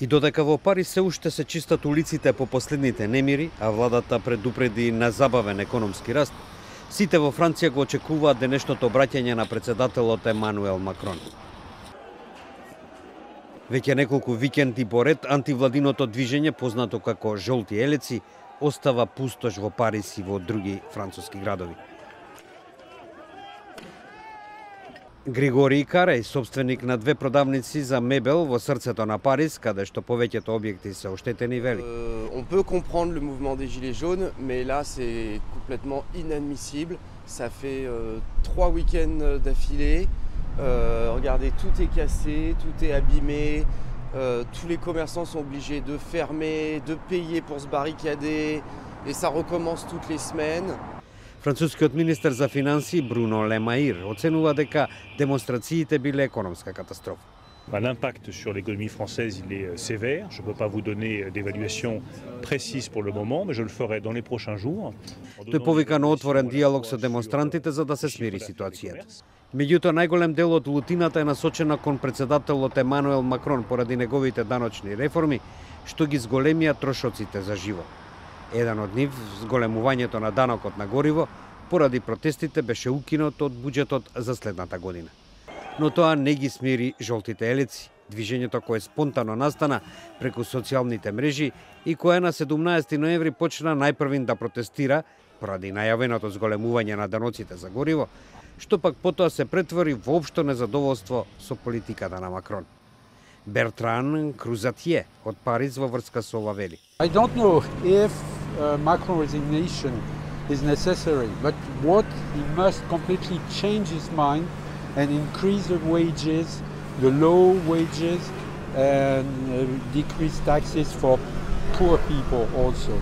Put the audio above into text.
И додека во Париз се уште се чистат улиците по последните немири, а владата предупреди незабавен економски раст, сите во Франција го очекуваат денешното обраќање на председателот Емануел Макрон. Веќе неколку викенди поред антивладиното движење, познато како жолти елеци, остава пустош во Париз и во други француски градови. Григорий Карај, собственик на две продавници за мебел во срцето на Париз, каде што повеќето објекти се оштетени, вели. On peut comprendre le mouvement des gilets jaunes, mais là c'est complètement inadmissible. Ça fait 3 week-ends d'affilée. Regardez, tout est cassé, tout est abîmé. Tous les commerçants sont obligés de fermer, de payer pour se barricader, et ça recommence toutes les semaines. Францускиот министер за финансии Бруно Ле Маир оценува дека демонстрациите биле економска катастрофа. L'impact sur l'économie française, il est sévère. Je ne peux pas vous donner d'évaluation précise pour le moment, mais je le ferai dans les prochains jours. Тој повика на отворен диалог со демонстрантите за да се смири ситуацијата. Меѓутоа, најголем дел од лутината е насочена кон председателот Емануел Макрон поради неговите даночни реформи, што ги зголемија трошоците за живот. Еден од нив, зголемувањето на данокот на гориво, поради протестите беше укинат од буџетот за следната година. Но тоа не ги смири жолтите елеци, движењето кое спонтано настана преку социјалните мрежи и кое на 17 ноември почна најпрвин да протестира поради најавеното зголемување на даноците за гориво, што пак потоа се претвори во општо незадоволство со политиката на Макрон. Бертран Крузатје од Париз во врска со ова вели. I don't know if Macron's resignation is necessary, but what he must completely change his mind and increase the wages, the low wages, and decrease taxes for poor people also.